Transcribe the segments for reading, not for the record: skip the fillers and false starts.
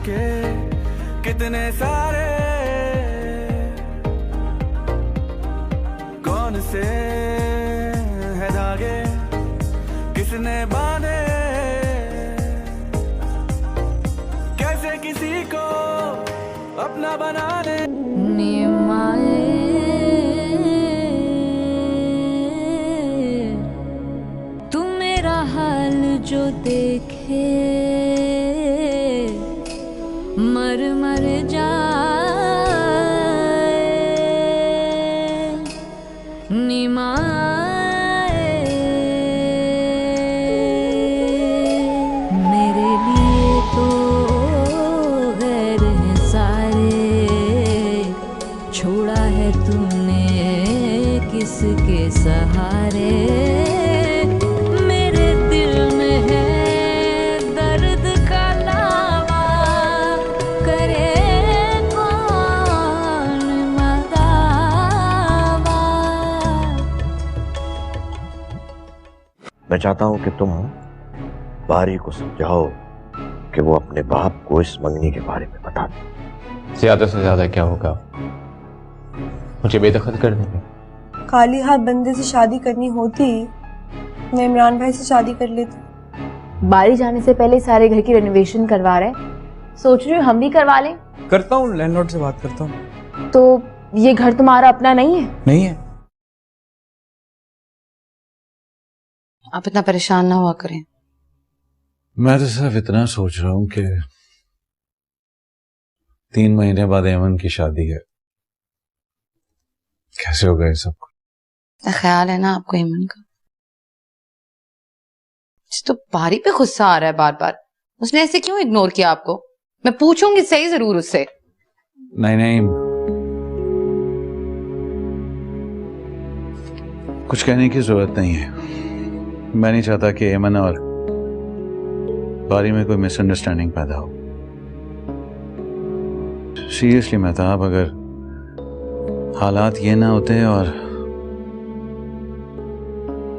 के कितने सारे, कौन से है धागे किसने बांधे, कैसे किसी को अपना बना ले। तू मेरा हाल जो देखे मर मर जाए, निमाए मेरे लिए तो गैर हैं सारे, छोड़ा है तूने किसके सहारे। मेरे दिल में है दर्द का लावा, करे कौन मदावा। मैं चाहता हूं कि तुम बारी को समझाओ कि वो अपने बाप को इस मंगनी के बारे में बता दे। ज्यादा से ज्यादा क्या होगा, मुझे बेदखल कर देंगे। खाली हाथ बंदे से शादी करनी होती मैं इमरान भाई से शादी कर लेती। बारी जाने से पहले सारे घर की रेनोवेशन करवा रहे हैं, सोच रही हूँ हम भी करवा लें। करता हूँ, लैंडलॉर्ड से बात करता हूँ। तो ये घर तुम्हारा अपना नहीं है? नहीं है। आप इतना परेशान ना हुआ करें। मैं तो सिर्फ इतना सोच रहा हूँ कि 3 महीने बाद एमन की शादी है, कैसे होगा ये सब कुछ? ख्याल है ना आपको ईमन का? तो बारी पे गुस्सा आ रहा है बार बार, उसने ऐसे क्यों इग्नोर किया आपको? मैं पूछूंगी सही जरूर उससे। नहीं नहीं, कुछ कहने की जरूरत नहीं है। मैं नहीं चाहता कि एमन और बारी में कोई मिसअंडरस्टैंडिंग पैदा हो। सीरियसली महताब, अगर हालात ये ना होते और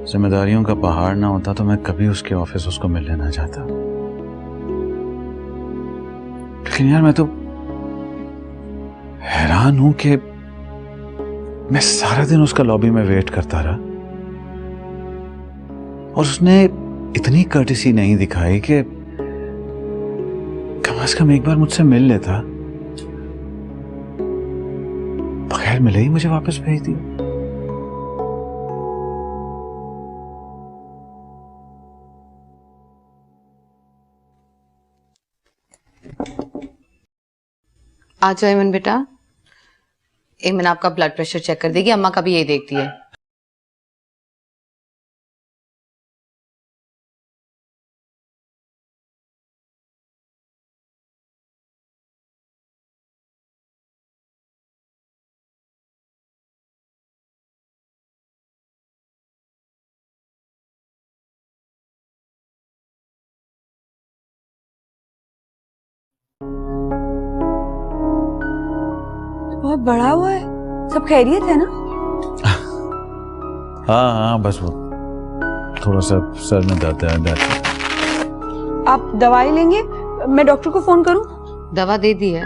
जिम्मेदारियों का पहाड़ ना होता तो मैं कभी उसके ऑफिस उसको मिलने ना जाता। लेकिन यार मैं तो हैरान हूं कि मैं सारा दिन उसका लॉबी में वेट करता रहा और उसने इतनी कर्टेसी नहीं दिखाई कि कम से कम एक बार मुझसे मिल लेता। बगैर मिले ही मुझे वापस भेज दिया। आ जाओ ईमन बेटा। ईमन आपका ब्लड प्रेशर चेक कर देगी, अम्मा का भी यही देखती है। बहुत बड़ा हुआ है। सब खैरियत है ना? हाँ हाँ, बस वो थोड़ा सा सर में दर्द है। आप दवाई लेंगे? मैं डॉक्टर को फोन करूं? दवा दे दी है,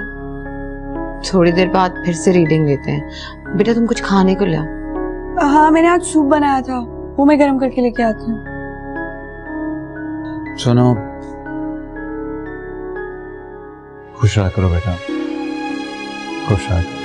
थोड़ी देर बाद फिर से रीडिंग लेते हैं। बेटा तुम कुछ खाने को लाओ। हाँ, मैंने आज सूप बनाया था, वो मैं गर्म करके लेके आती हूँ। सुनो, खुश रहा करो बेटा, खुश रहा करो।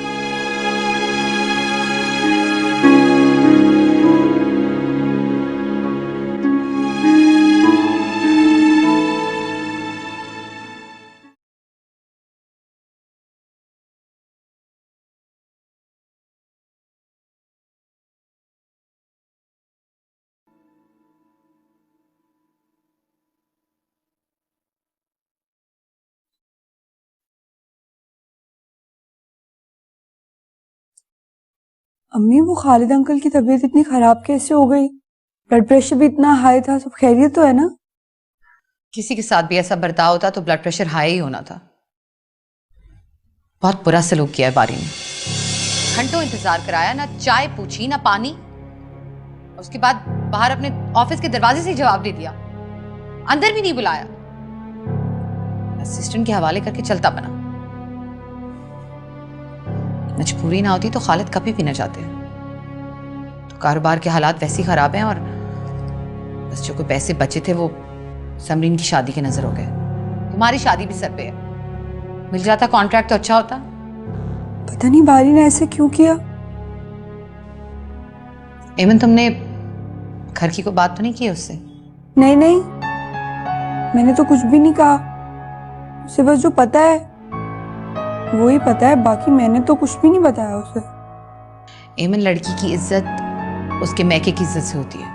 अम्मी, वो खालिद अंकल की तबीयत इतनी खराब कैसे हो गई? ब्लड प्रेशर भी इतना हाई था। सब खैरियत तो है ना? किसी के साथ भी ऐसा बर्ताव होता तो ब्लड प्रेशर हाई ही होना था। बहुत बुरा सलूक किया है बारी ने। घंटों इंतजार कराया, ना चाय पूछी ना पानी। उसके बाद बाहर अपने ऑफिस के दरवाजे से ही जवाब दे दिया, अंदर भी नहीं बुलाया। असिस्टेंट के हवाले करके चलता बना। मजबूरी ना होती तो खालिद कभी भी ना जाते। तो कारोबार के हालात वैसे ही खराब हैं और बस जो कोई पैसे बचे थे वो समरीन की शादी के नजर हो गए। तुम्हारी शादी भी सर पे है, मिल जाता कॉन्ट्रैक्ट तो अच्छा होता। पता नहीं बारी ने ऐसे क्यों किया। एमन, तुमने घर की कोई बात तो नहीं की उससे? नहीं नहीं, मैंने तो कुछ भी नहीं कहा। उसे बस जो पता है वो ही पता है, बाकी मैंने तो कुछ भी नहीं बताया उसे। एमन, लड़की की इज्जत उसके मैके की इज्जत से होती है,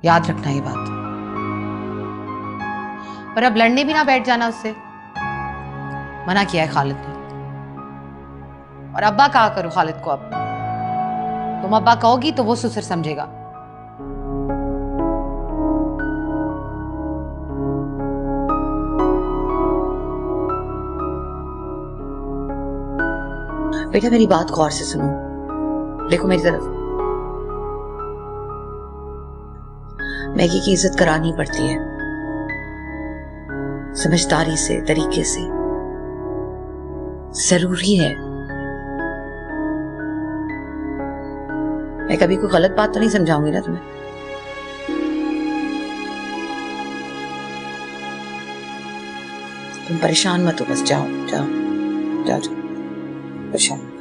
याद रखना ये बात। पर अब लड़ने भी ना बैठ जाना उससे, मना किया है खालिद ने। और अब्बा कहा करो खालिद को, अब तुम अब्बा कहोगी तो वो सुसर समझेगा। बेटा मेरी बात गौर से सुनो, देखो मेरी तरफ। मैगी की इज्जत करानी पड़ती है, समझदारी से, तरीके से, जरूरी है। मैं कभी कोई गलत बात तो नहीं समझाऊंगी ना तुम्हें। तुम परेशान मत हो, बस जाओ जाओ जाओ जाओ, परेशान।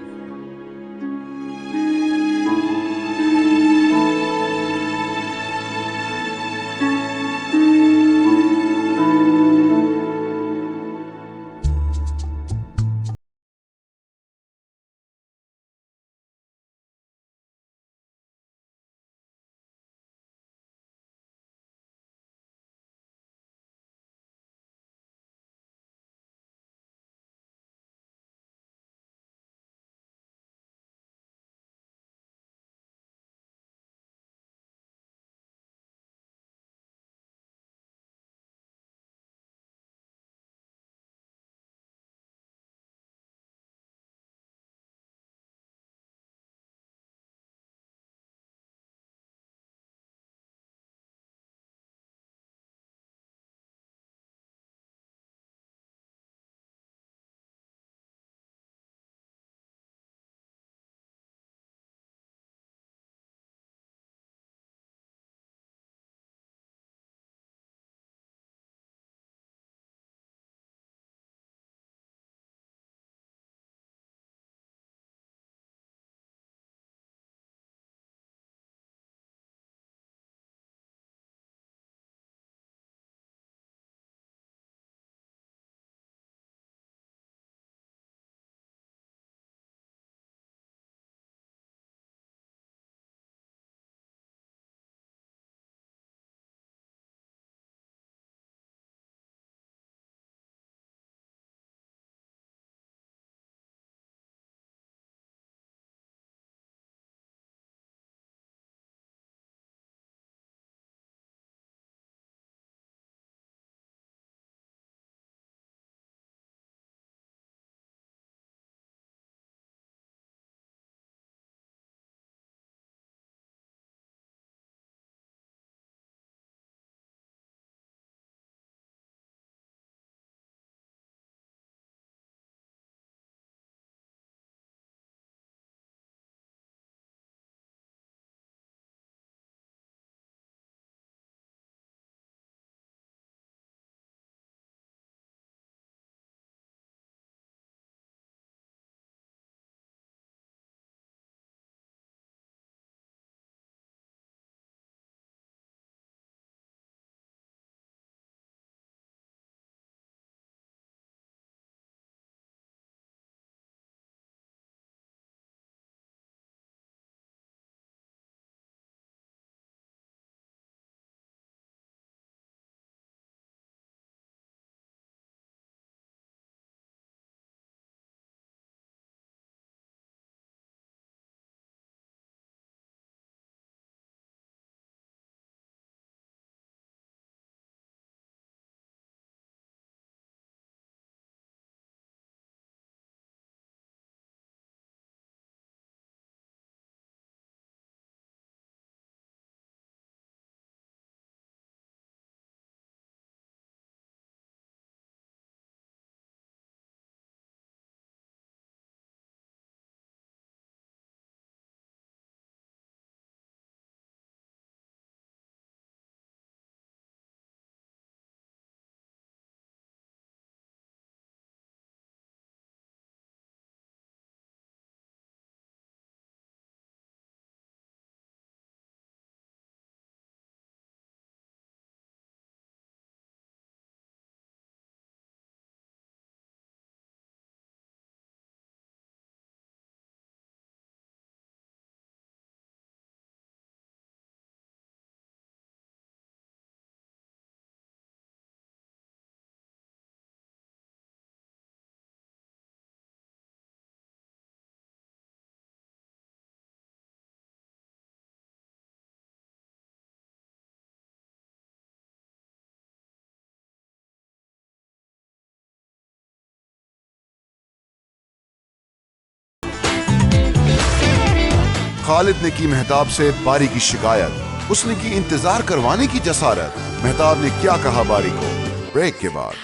खालिद ने की मेहताब से बारी की शिकायत, उसने की इंतजार करवाने की जसारत। मेहताब ने क्या कहा बारी को, ब्रेक के बाद।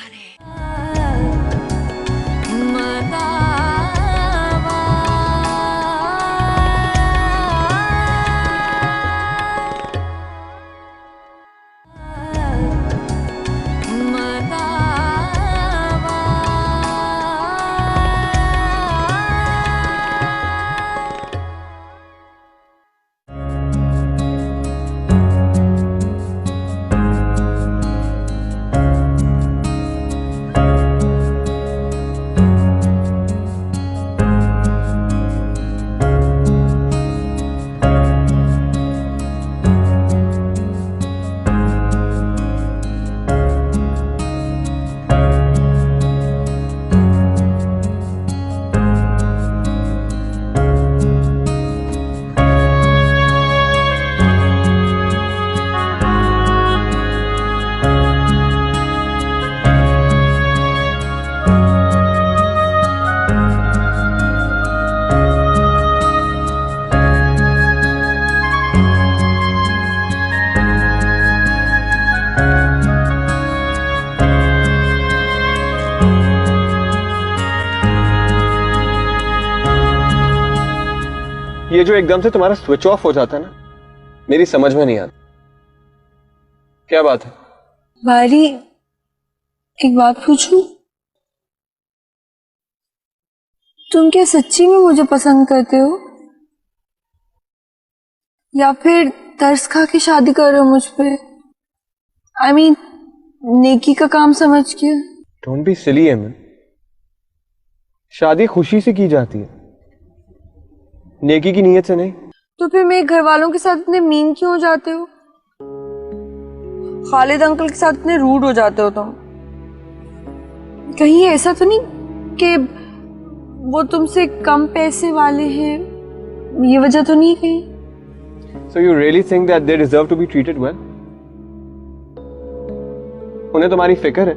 ये जो एकदम से तुम्हारा स्विच ऑफ हो जाता है ना, मेरी समझ में नहीं आता क्या बात है। बारी, एक बात पूछूं? तुम क्या सच्ची में मुझे पसंद करते हो या फिर तरस खा के शादी कर रहे हो मुझ पे? I mean, नेकी का काम समझ के। डोंट बी सिली एमन, शादी खुशी से की जाती है, नेकी की नीयत से नहीं। तो फिर मेरे घर वालों के साथ इतने मीन क्यों हो जाते हो? खालिद अंकल के साथ इतने रूड हो जाते हो तुम? कहीं ऐसा तो नहीं कि वो तुमसे कम पैसे वाले हैं, ये वजह तो नहीं कहीं? So you really think that they deserve to be treated well? उन्हें तुम्हारी फिक्र है?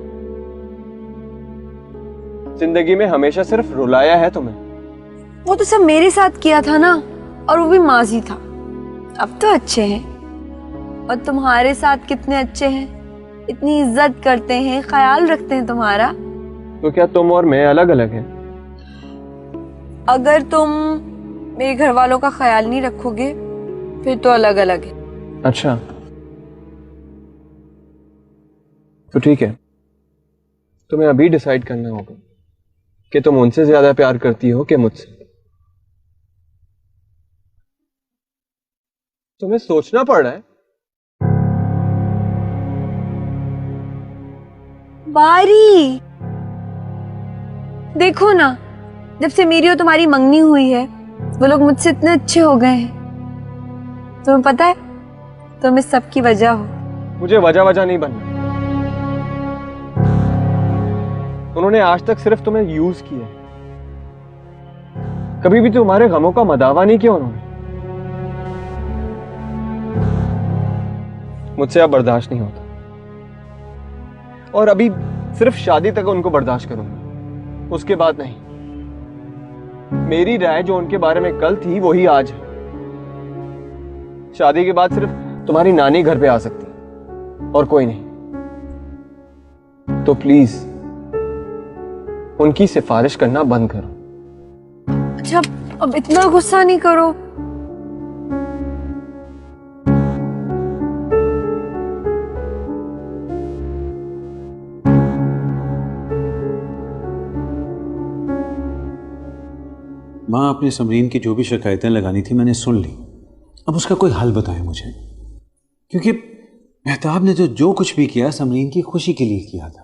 जिंदगी में हमेशा सिर्फ रुलाया है तुम्हें। वो तो सब मेरे साथ किया था ना, और वो भी माजी था। अब तो अच्छे हैं। और तुम्हारे साथ कितने अच्छे हैं, इतनी इज्जत करते हैं, ख्याल रखते हैं तुम्हारा। तो क्या तुम और मैं अलग अलग हैं? अगर तुम मेरे घर वालों का ख्याल नहीं रखोगे फिर तो अलग अलग है। अच्छा तो ठीक है, तुम्हें अभी डिसाइड करना होगा कि तुम उनसे ज्यादा प्यार करती हो कि मुझसे। तुम्हें सोचना पड़ रहा है। बारी, देखो ना, जब से मेरी और तुम्हारी मंगनी हुई है वो लोग मुझसे इतने अच्छे हो गए हैं। तुम्हें पता है तुम इस सब की वजह हो। मुझे वजह नहीं बनना। उन्होंने आज तक सिर्फ तुम्हें यूज किया, कभी भी तुम्हारे गमों का मदावा नहीं किया उन्होंने। मुझसे अब बर्दाश्त नहीं होता, और अभी सिर्फ शादी तक उनको बर्दाश्त करूंगा, उसके बाद नहीं। मेरी राय जो उनके बारे में कल थी वही आज है। शादी के बाद सिर्फ तुम्हारी नानी घर पे आ सकती और कोई नहीं। तो प्लीज उनकी सिफारिश करना बंद करो। अच्छा, अब इतना गुस्सा नहीं करो। माँ, आपने समरीन की जो भी शिकायतें लगानी थी मैंने सुन ली। अब उसका कोई हल बताएं मुझे, क्योंकि मेहताब ने तो जो कुछ भी किया समरीन की खुशी के लिए किया था।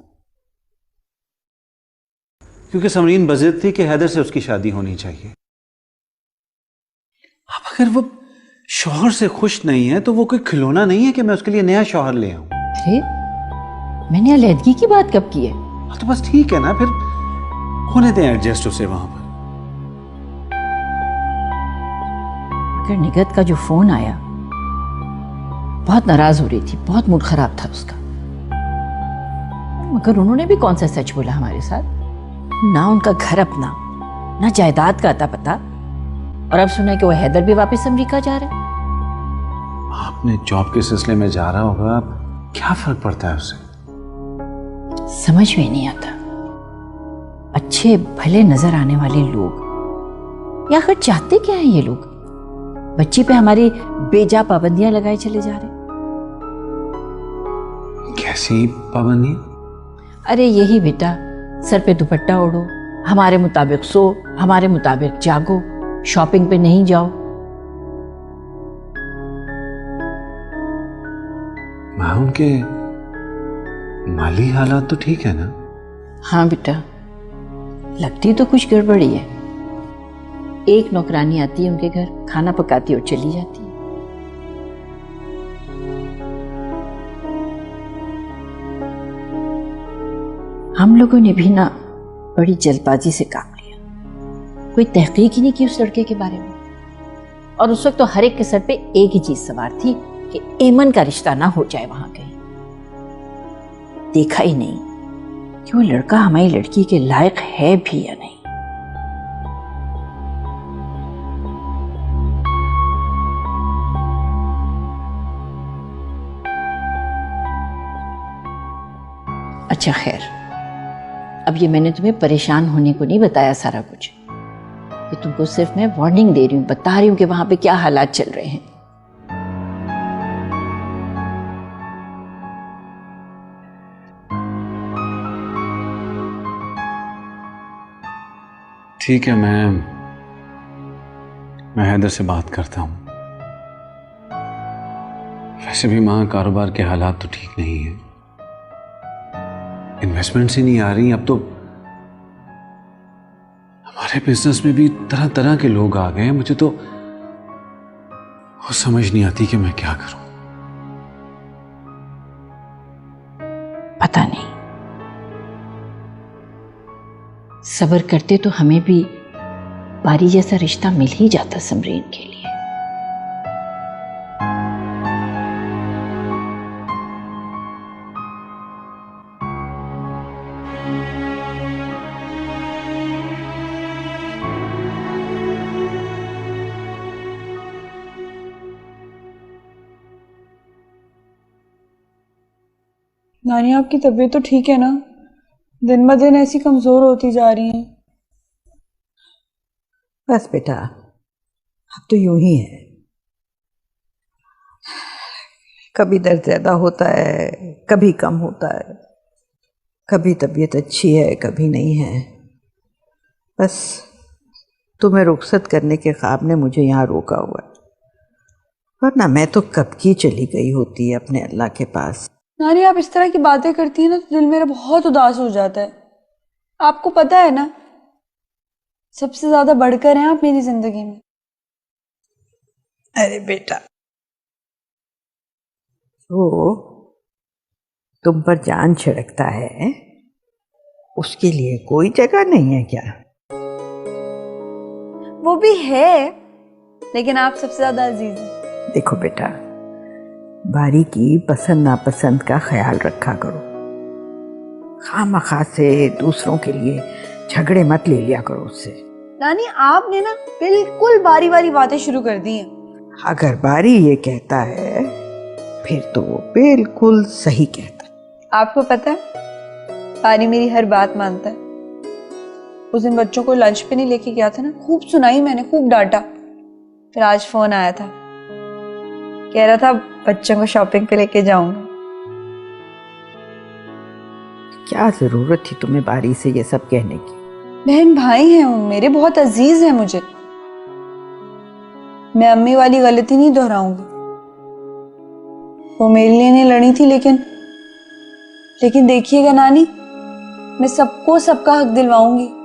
क्योंकि समरीन बज़िद थी कि हैदर से उसकी शादी होनी चाहिए। अब अगर वो शौहर से खुश नहीं है तो वो कोई खिलौना नहीं है कि मैं उसके लिए नया शौहर ले आऊं। अरे मैंने अलहदगी की बात कब की है? तो बस ठीक है ना, फिर होने दें एडजस्ट उसे वहां पर। मगर निगत का जो फोन आया, बहुत नाराज हो रही थी, बहुत मूड खराब था उसका। मगर उन्होंने भी कौन सा सच बोला हमारे साथ? ना उनका घर अपना, ना जायदाद का अता पता, और अब सुना है कि वो हैदर भी वापस अमेरिका जा रहा है। अपने जॉब के सिलसिले में जा रहा होगा, अब क्या फर्क पड़ता है उसे? समझ में नहीं आता, अच्छे भले नजर आने वाले लोग या आखिर चाहते क्या है ये लोग? बच्ची पे हमारी बेजा पाबंदियां लगाए चले जा रहे। कैसी पाबंदी? अरे यही बेटा, सर पे दुपट्टा ओढ़ो, हमारे मुताबिक सो, हमारे मुताबिक जागो, शॉपिंग पे नहीं जाओ। माँ, उनके माली हालात तो ठीक है ना? हाँ बेटा, लगती तो कुछ गड़बड़ी है। एक नौकरानी आती है उनके घर, खाना पकाती और चली जाती है। हम लोगों ने भी ना बड़ी जल्दबाजी से काम लिया, कोई तहकीक ही नहीं की उस लड़के के बारे में। और उस वक्त तो हर एक के सर पे एक ही चीज सवार थी कि एमन का रिश्ता ना हो जाए वहां कहीं। देखा ही नहीं कि वो लड़का हमारी लड़की के लायक है भी या नहीं। अच्छा खैर, अब ये मैंने तुम्हें परेशान होने को नहीं बताया सारा कुछ, ये तुमको सिर्फ मैं वार्निंग दे रही हूं, बता रही हूं कि वहां पे क्या हालात चल रहे हैं। ठीक है, मैं हैदर से बात करता हूं। वैसे भी मां, कारोबार के हालात तो ठीक नहीं है, इन्वेस्टमेंट ही नहीं आ रही। अब तो हमारे बिजनेस में भी तरह तरह के लोग आ गए हैं। मुझे तो वो समझ नहीं आती कि मैं क्या करूं। पता नहीं, सब्र करते तो हमें भी बारी जैसा रिश्ता मिल ही जाता समरीन के लिए। नानी, आपकी तबीयत तो ठीक है ना? दिन ब दिन ऐसी कमजोर होती जा रही हैं। बस बेटा, अब तो यूं ही है, कभी दर्द ज्यादा होता है, कभी कम होता है, कभी तबीयत अच्छी है, कभी नहीं है। बस तुम्हें रुखसत करने के ख्वाब ने मुझे यहाँ रोका हुआ है, वरना मैं तो कब की चली गई होती है अपने अल्लाह के पास। नानी, आप इस तरह की बातें करती हैं ना तो दिल मेरा बहुत उदास हो जाता है। आपको पता है ना, सबसे ज्यादा बढ़कर हैं आप मेरी जिंदगी में। अरे बेटा, वो तुम पर जान छिड़कता है, उसके लिए कोई जगह नहीं है क्या? वो भी है, लेकिन आप सबसे ज्यादा अजीज हैं। देखो बेटा, बारी की पसंद नापसंद का ख्याल रखा करो, खामखा से दूसरों के लिए झगड़े मत ले लिया करो उससे। नानी, आपने ना बिल्कुल बारी बारी बातें शुरू कर दी हैं। अगर बारी ये कहता है फिर तो वो बिल्कुल सही कहता है। आपको पता है, बारी मेरी हर बात मानता है। उस दिन बच्चों को लंच पे नहीं लेके गया था ना, खूब सुनाई मैंने, खूब डांटा। फिर आज फोन आया था, कह रहा था बच्चों को शॉपिंग पे लेके जाऊंगा। क्या जरूरत थी तुम्हें बारी से ये सब कहने की? बहन भाई हैं वो मेरे, बहुत अजीज हैं मुझे। मैं अम्मी वाली गलती नहीं दोहराऊंगी। वो मेरे लिए नहीं लड़ी थी, लेकिन देखिएगा नानी, मैं सबको सबका हक दिलवाऊंगी।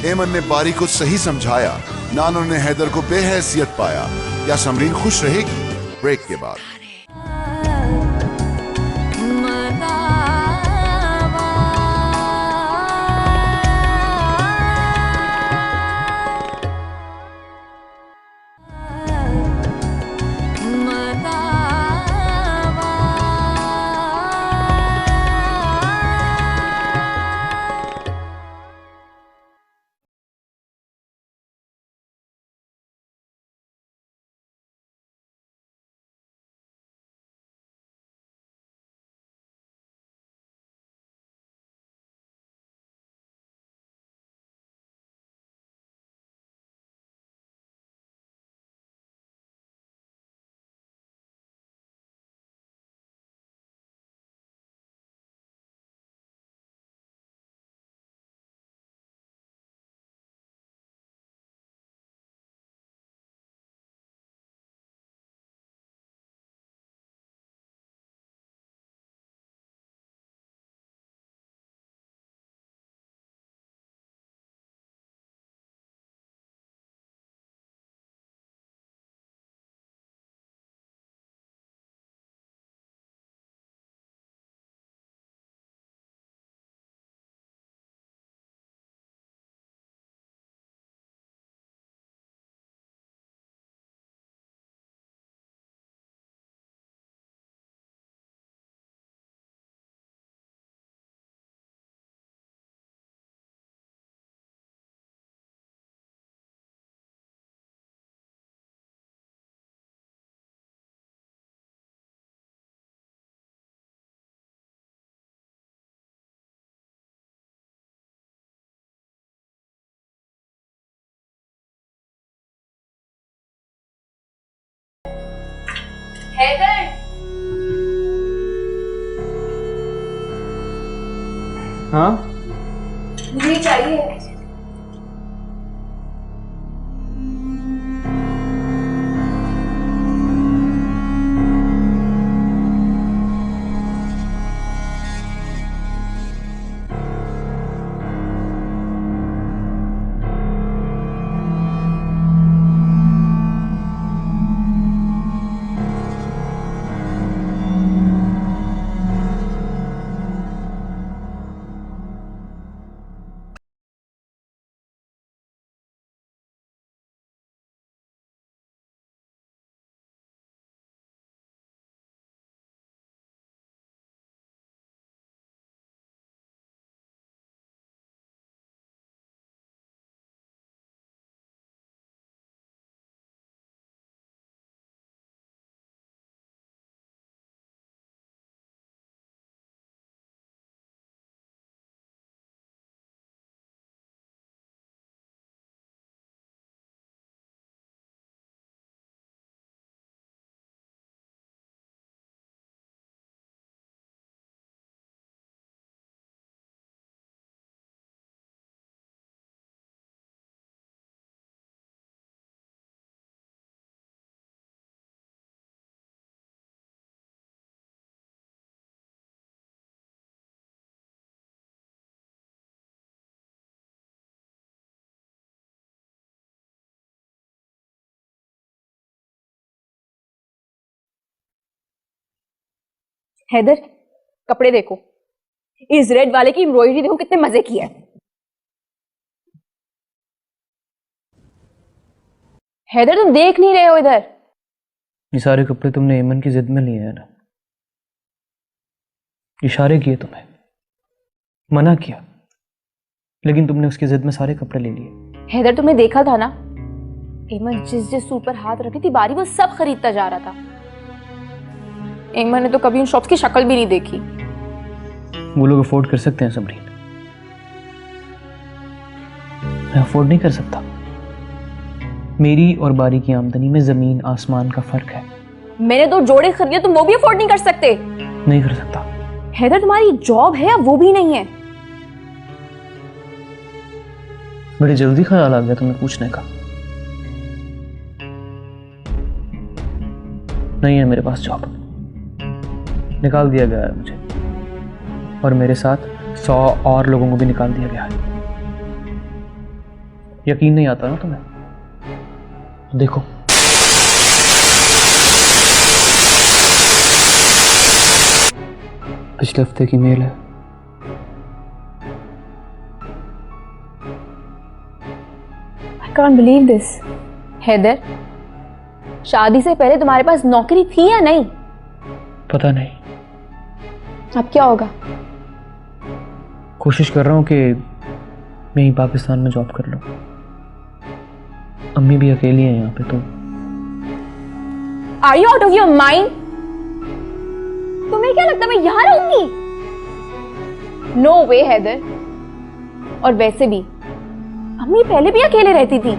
एमन ने बारी को सही समझाया, ना उन्होंने हैदर को बेहैसियत पाया। क्या समरीन खुश रहेगी? ब्रेक के बाद। हैदर, हाँ मुझे चाहिए। हैदर, कपड़े देखो, इस रेड वाले की एम्ब्रॉयडरी देखो कितने मजे की है। हैदर, तुम देख नहीं रहे हो इधर? ये सारे कपड़े तुमने एमन की जिद में लिए हैं ना? इशारे किए तुम्हें, मना किया, लेकिन तुमने उसकी जिद में सारे कपड़े ले लिए। हैदर, तुमने देखा था ना, एमन जिस जिस सूट पर हाथ रखी थी बारी वो सब खरीदता जा रहा था। एमन ने तो कभी उन शॉप्स की शक्ल भी नहीं देखी। वो लोग अफोर्ड कर सकते हैं समरीन, मैं अफोर्ड नहीं कर सकता। मेरी और बारी की आमदनी में जमीन आसमान का फर्क है। मैंने 2 जोड़े खरीदे, तुम वो भी अफोर्ड नहीं कर सकते। नहीं कर सकता। हैदर, तुम्हारी जॉब है या वो भी नहीं है? बड़ी जल्दी ख्याल आ गया तुम्हें पूछने का। नहीं है मेरे पास जॉब, निकाल दिया गया है मुझे, और मेरे साथ 100 और लोगों को भी निकाल दिया गया है। यकीन नहीं आता ना तुम्हें? देखो, पिछले हफ्ते की मेल है। I can't believe this. Haider, शादी से पहले तुम्हारे पास नौकरी थी या नहीं? पता नहीं, अब क्या होगा? कोशिश कर रहा हूं कि मैं ही पाकिस्तान में जॉब कर लूं। अम्मी भी अकेली है यहाँ पे। तो Are you out of your mind? तुम्हें क्या लगता है मैं यहाँ रहूंगी? No way, Haider. और वैसे भी अम्मी पहले भी अकेले रहती थी,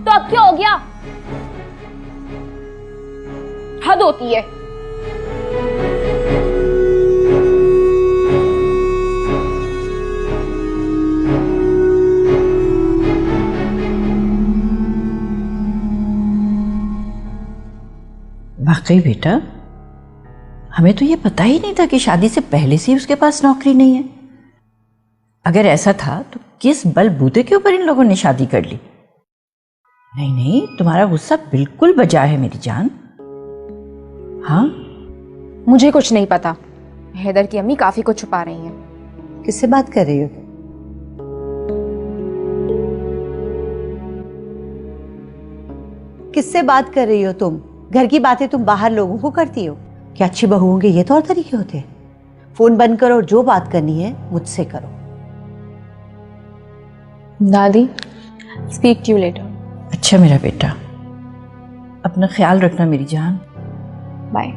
तो अब क्या हो गया? हद होती है। वाकई बेटा, हमें तो ये पता ही नहीं था कि शादी से पहले से ही उसके पास नौकरी नहीं है। अगर ऐसा था तो किस बलबूते के ऊपर इन लोगों ने शादी कर ली? नहीं नहीं, तुम्हारा गुस्सा बिल्कुल बजा है मेरी जान। हाँ, मुझे कुछ नहीं पता। हैदर की अम्मी काफी कुछ छुपा रही हैं। किससे बात कर रही हो? किससे बात कर रही हो तुम? घर की बातें तुम बाहर लोगों को करती हो क्या? अच्छी बहुओं के ये तौर तरीके होते हैं? फोन बंद करो और जो बात करनी है मुझसे करो। दादी, स्पीक टू यू लेटर। अच्छा मेरा बेटा, अपना ख्याल रखना मेरी जान। बाय।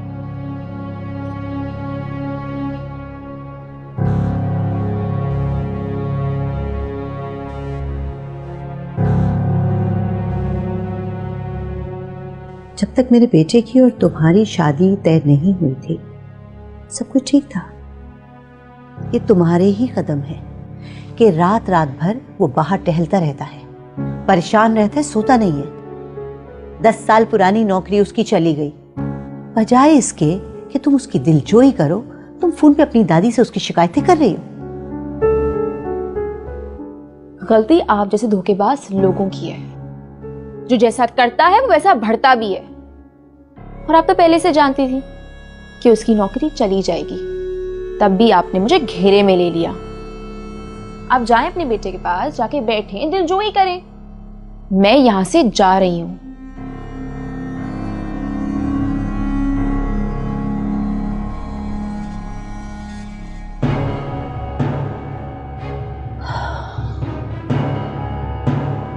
जब तक मेरे बेटे की और तुम्हारी शादी तय नहीं हुई थी सब कुछ ठीक था। ये तुम्हारे ही कदम है कि रात रात भर वो बाहर टहलता रहता है, परेशान रहता है, सोता नहीं है। 10 साल पुरानी नौकरी उसकी चली गई। बजाय इसके कि तुम उसकी दिलजोई करो, तुम फोन पे अपनी दादी से उसकी शिकायतें कर रही हो। गलती आप जैसे धोखेबाज लोगों की है। जो जैसा करता है वो वैसा बढ़ता भी है। और आप तो पहले से जानती थी कि उसकी नौकरी चली जाएगी, तब भी आपने मुझे घेरे में ले लिया। आप जाएं अपने बेटे के पास, जाके बैठें, दिलजोई करें। मैं यहां से जा रही हूं।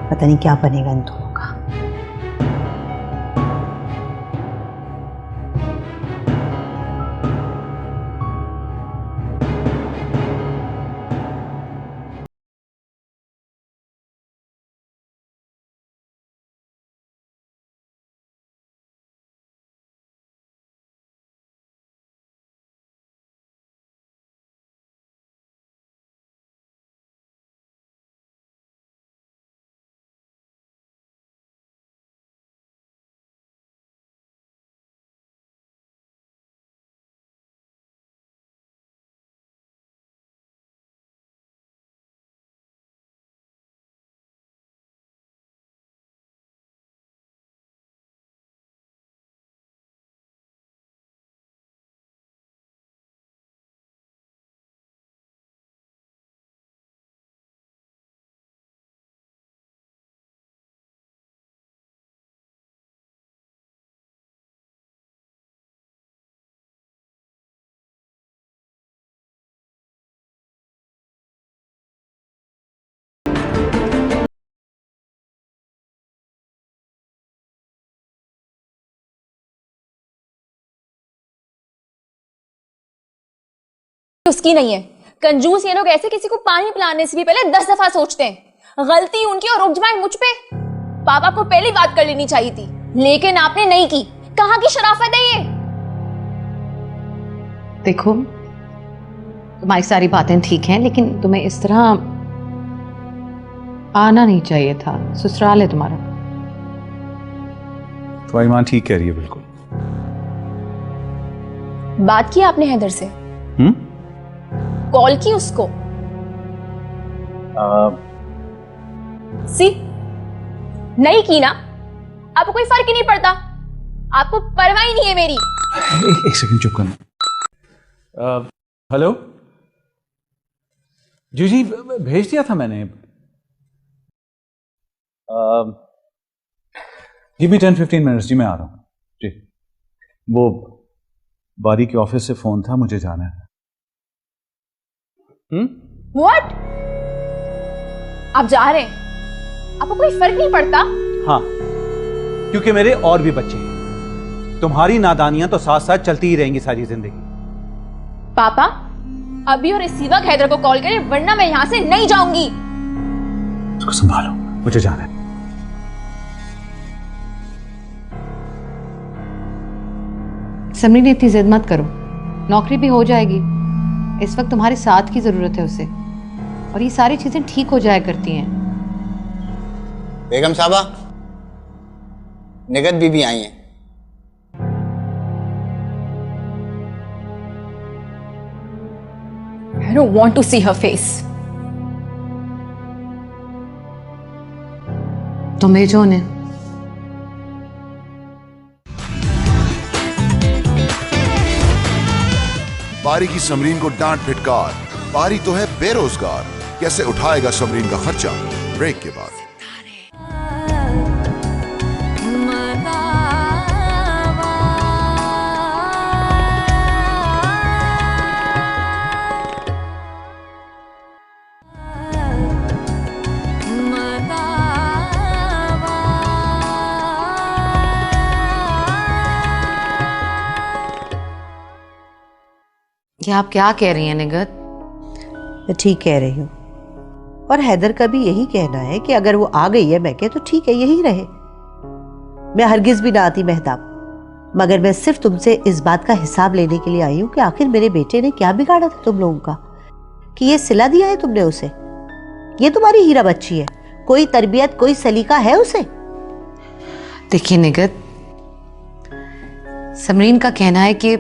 पता नहीं क्या बनेगा इन दोनों का। उसकी नहीं है। कंजूस ये लोग ऐसे किसी को पानी पिलाने से भी पहले 10 दफा सोचते हैं। गलती उनकी और रुक जाए मुझ पे। पापा को पहले बात कर लेनी चाहिए थी, लेकिन आपने नहीं की। कहां की शराफत है ये? देखो, तुम्हारी सारी बातें ठीक हैं, लेकिन तुम्हें इस तरह आना नहीं चाहिए था। ससुराल है तुम्हारा। तुम्हारी माँ ठीक कह रही है, बिल्कुल। बात की आपने हैदर से? कॉल की उसको? सी नहीं की ना? आपको कोई फर्क ही नहीं पड़ता। आपको परवाह ही नहीं है मेरी। एक सेकंड चुप करना। हेलो जी, भेज दिया था मैंने। जी भी 10-15 मिनट्स। जी मैं आ रहा हूँ जी। वो बारी के ऑफिस से फोन था, मुझे जाना है। What? आप जा रहे हैं? आपको कोई फर्क नहीं पड़ता? हाँ, क्योंकि मेरे और भी बच्चे हैं। तुम्हारी नादानियां तो साथ साथ चलती ही रहेंगी सारी जिंदगी। पापा, अभी और इसी वक्त हैदर को कॉल करें, वरना मैं यहां से नहीं जाऊंगी। उसको संभालो, मुझे जाना है। समरीन, इतनी जिद मत करो। नौकरी भी हो जाएगी। इस वक्त तुम्हारे साथ की जरूरत है उसे, और ये सारी चीजें ठीक हो जाया करती हैं। बेगम साहबा, निगत बीबी आई हैं। I don't want to see her face. तो भेजो उन्हें। बारी की समरीन को डांट फिटकार। बारी तो है बेरोजगार, कैसे उठाएगा समरीन का खर्चा? ब्रेक के बाद। ये आप क्या कह रही हैं निगत? मैं ठीक कह रही हूँ, और हैदर का भी यही कहना है कि अगर वो आ गई है मैके तो ठीक है, यही रहे। मैं हरगिज भी ना आती मेहताब, मगर मैं सिर्फ तुमसे इस बात का हिसाब लेने के लिए आई हूं कि आखिर मेरे बेटे ने क्या बिगाड़ा था तुम लोगों का कि ये सिला दिया है तुमने उसे। ये तुम्हारी हीरा बच्ची है, कोई तरबियत कोई सलीका है उसे? देखिए निगत, समरीन का कहना है कि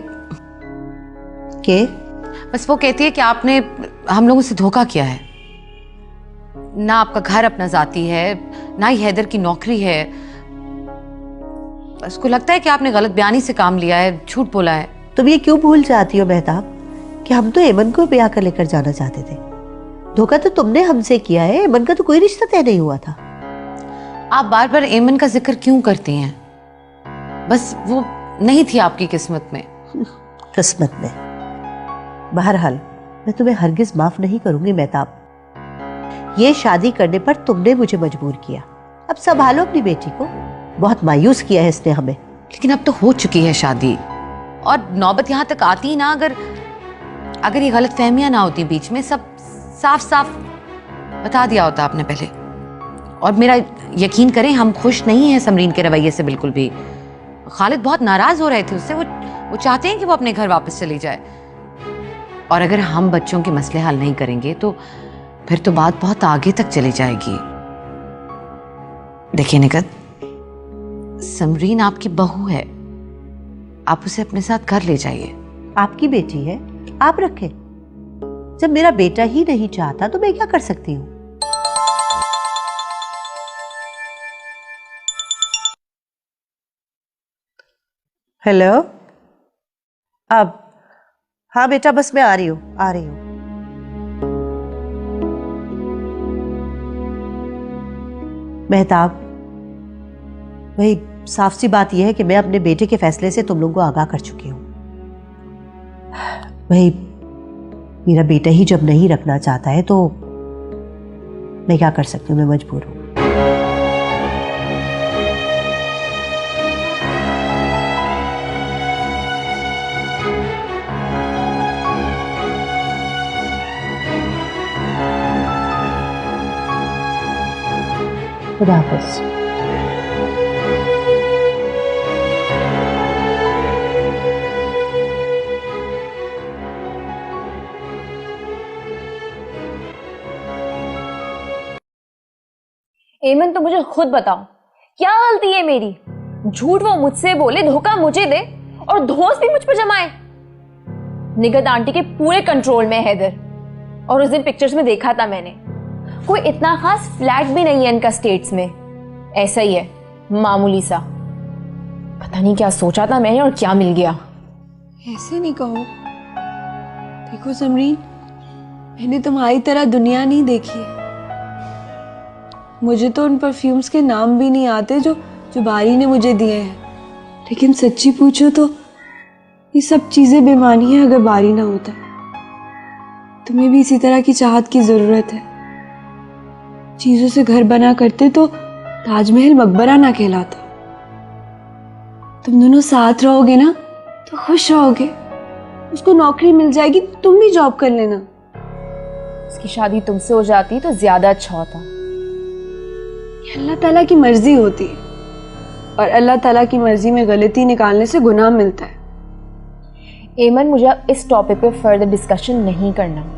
बस वो कहती है कि आपने हम लोगों से धोखा किया है। ना आपका घर अपना जाती है, ना ही हैदर की नौकरी है। उसको लगता है कि आपने गलत बयानी से काम लिया है, झूठ बोला है। तुम ये क्यों भूल जाती हो मेहताब कि हम तो एमन को ब्याह कर लेकर जाना चाहते थे। धोखा तो तुमने हमसे किया है, एमन का तो कोई रिश्ता तय नहीं हुआ था। आप बार बार एमन का जिक्र क्यों करती हैं? बस वो नहीं थी आपकी किस्मत में। किस्मत में? बहरहाल मैं तुम्हें हरगिज माफ नहीं करूंगी मेहताब। ये शादी करने पर तुमने मुझे मजबूर किया, अब संभालो अपनी बेटी को। बहुत मायूस किया है इसने हमें। लेकिन अब तो हो चुकी है शादी, और नौबत यहाँ तक आती ही ना अगर ये गलत फहमियां ना होती बीच में, सब साफ साफ बता दिया होता आपने पहले। और मेरा यकीन करें, हम खुश नहीं हैं समरीन के रवैये से बिल्कुल भी। खालिद बहुत नाराज हो रहे थे उससे, वो चाहते हैं कि वो अपने घर वापस चली जाए। और अगर हम बच्चों के मसले हल नहीं करेंगे तो फिर तो बात बहुत आगे तक चली जाएगी। देखिए निगत, समरीन आपकी बहू है, आप उसे अपने साथ घर ले जाइए। आपकी बेटी है, आप रखें। जब मेरा बेटा ही नहीं चाहता तो मैं क्या कर सकती हूँ? हेलो, अब हाँ बेटा, बस मैं आ रही हूँ। मेहताब, वही साफ सी बात यह है कि मैं अपने बेटे के फैसले से तुम लोगों को आगाह कर चुकी हूँ। वही मेरा बेटा ही जब नहीं रखना चाहता है तो मैं क्या कर सकती हूँ, मैं मजबूर हूँ। खुदा हाफिज़। एमन, तो मुझे खुद बताओ, क्या गलती है मेरी? झूठ वो मुझसे बोले, धोखा मुझे दे, और धोस भी मुझ पर जमाए। निगत आंटी के पूरे कंट्रोल में है हैदर, और उस दिन पिक्चर्स में देखा था मैंने, कोई इतना खास फ्लैट भी नहीं है इनका स्टेट्स में, ऐसा ही है मामूली सा। पता नहीं क्या सोचा था मैंने और क्या मिल गया। ऐसे नहीं कहो। देखो समरीन, मैंने तुम्हारी तरह दुनिया नहीं देखी है। मुझे तो उन परफ्यूम्स के नाम भी नहीं आते जो बारी ने मुझे दिए हैं। लेकिन सच्ची पूछो तो ये सब चीजें बेमानी है अगर बारी ना होता। तुम्हें भी इसी तरह की चाहत की जरूरत है। चीजों से घर बना करते तो ताजमहल मकबरा ना कहलाता। तुम दोनों साथ रहोगे ना तो खुश रहोगे। उसको नौकरी मिल जाएगी, तुम भी जॉब कर लेना। उसकी शादी तुमसे हो जाती तो ज्यादा अच्छा होता। अल्लाह ताला की मर्जी होती है, और अल्लाह ताला की मर्जी में गलती निकालने से गुनाह मिलता है। एमन, मुझे अब इस टॉपिक पे फर्दर डिस्कशन नहीं करना।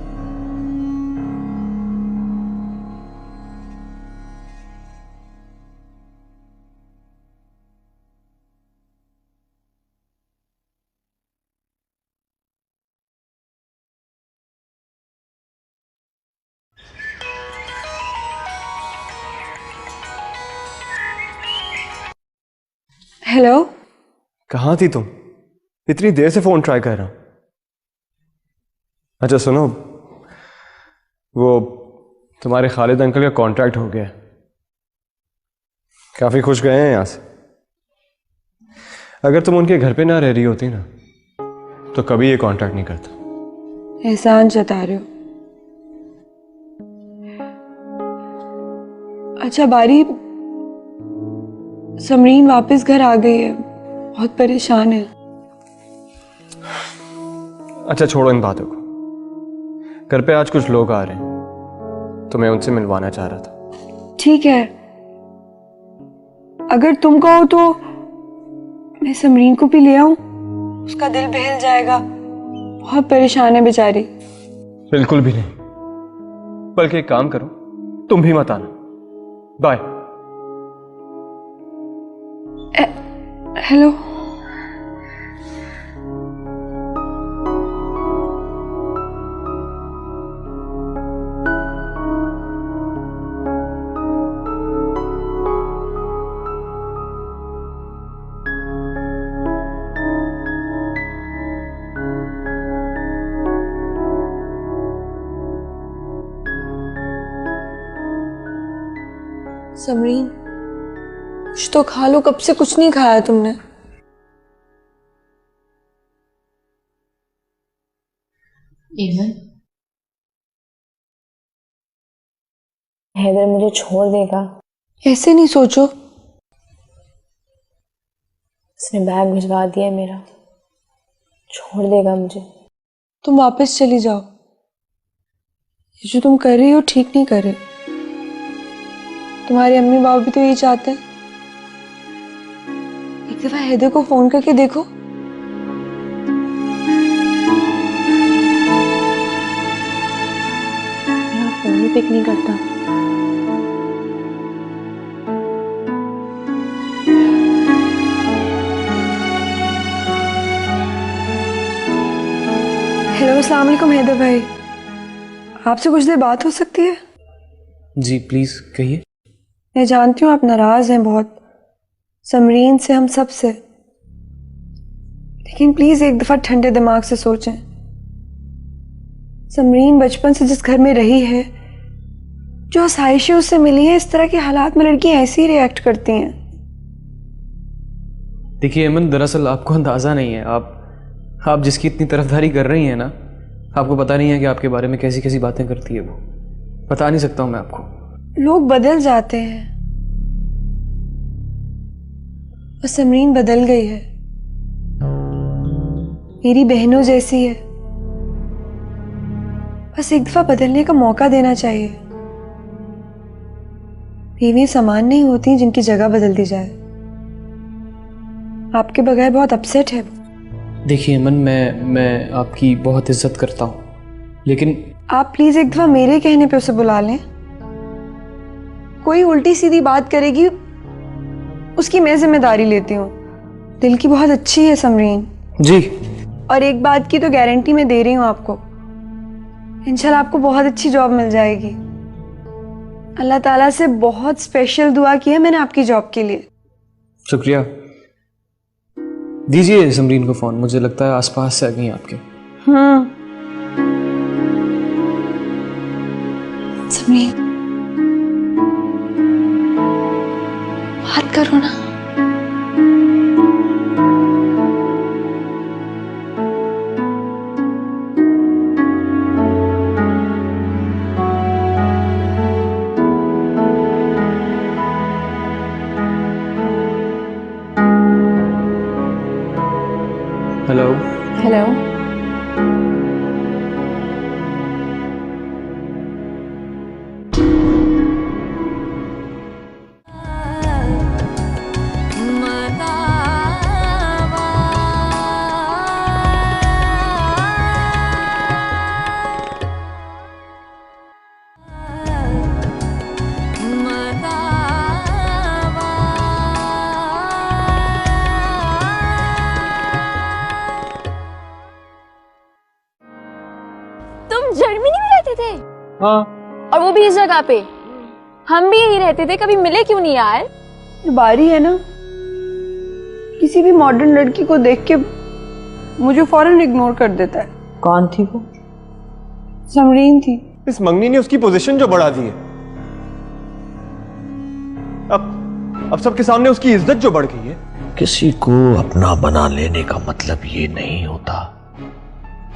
हेलो, कहाँ थी तुम? इतनी देर से फोन ट्राई कर रहा हूं। अच्छा सुनो, वो तुम्हारे खालिद अंकल का कॉन्ट्रैक्ट हो गया, काफी खुश गए हैं यहां से। अगर तुम उनके घर पे ना रह रही होती ना तो कभी ये कॉन्ट्रैक्ट नहीं करता। एहसान जता रहे हो। अच्छा बारी, समरीन वापस घर आ गई है, बहुत परेशान है। अच्छा छोड़ो इन बातों को। घर पे आज कुछ लोग आ रहे हैं तो मैं उनसे मिलवाना चाह रहा था। ठीक है, अगर तुम कहो तो मैं समरीन को भी ले आऊं? उसका दिल बहल जाएगा, बहुत परेशान है बेचारी। बिल्कुल भी नहीं, बल्कि एक काम करो, तुम भी मत आना। बाय। हेलो। समरीन, कुछ तो खा लो, कब से कुछ नहीं खाया तुमने। हैदर मुझे छोड़ देगा? ऐसे नहीं सोचो। उसने बैग भिजवा दिया मेरा, छोड़ देगा मुझे। तुम वापस चली जाओ, ये जो तुम कर रही हो ठीक नहीं कर रहे। तुम्हारे अम्मी बाबा भी तो यही चाहते हैं। एक दफा हैदर को फोन करके देखो। मेरा फोन ही पिक नहीं करता। हेलो, अस्सलाम वालेकुम हैदर भाई, आपसे कुछ देर बात हो सकती है? जी प्लीज कहिए। मैं जानती हूँ आप नाराज हैं बहुत, समरीन से, हम सब से, लेकिन प्लीज एक दफा ठंडे दिमाग से सोचें। समरीन बचपन से जिस घर में रही है, जो आसाइशें उससे मिली हैं, इस तरह के हालात में लड़कियां ऐसे ही रिएक्ट करती हैं। देखिए अमन, दरअसल आपको अंदाज़ा नहीं है, आप जिसकी इतनी तरफदारी कर रही हैं ना, आपको पता नहीं है कि आपके बारे में कैसी कैसी बातें करती है वो। बता नहीं सकता हूँ मैं आपको। लोग बदल जाते हैं और समरीन बदल गई है, मेरी बहनों जैसी है। बस एक दफा बदलने का मौका देना चाहिए। बीवी समान नहीं होती जिनकी जगह बदल दी जाए। आपके बगैर बहुत अपसेट है। देखिए अमन, मैं आपकी बहुत इज्जत करता हूँ, लेकिन आप प्लीज एक दफा मेरे कहने पे उसे बुला लें। कोई उल्टी सीधी बात करेगी उसकी मैं जिम्मेदारी लेती हूँ। दिल की बहुत अच्छी है समरीन जी, और एक बात की तो गारंटी मैं दे रही हूँ आपको, इंशाल्लाह आपको बहुत अच्छी जॉब मिल जाएगी। अल्लाह ताला से बहुत स्पेशल दुआ की है मैंने आपकी जॉब के लिए। शुक्रिया। दीजिए समरीन को फोन, मुझे लगता है आसपास से आ गई आपके। समरीन, बात करो ना। हेलो। हेलो। जर्मनी में रहते थे? हाँ। और वो भी इस जगह पे? हम भी यही रहते थे, कभी मिले क्यों नहीं यार? बारी है ना, किसी भी मॉडर्न लड़की को देख के मुझे फौरन इग्नोर कर देता है। कौन थी वो? समरीन थी। इस मंगनी ने उसकी पोजीशन जो बढ़ा दी है, अब सबके सामने उसकी इज्जत जो बढ़ गई है। किसी को अपना बना लेने का मतलब ये नहीं होता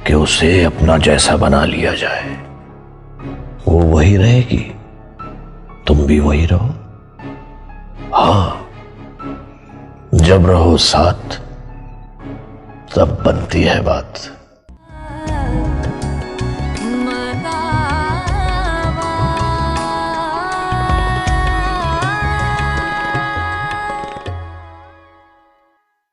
कि उसे अपना जैसा बना लिया जाए। वो वही रहेगी, तुम भी वही रहो। हाँ, जब रहो साथ तब बनती है बात।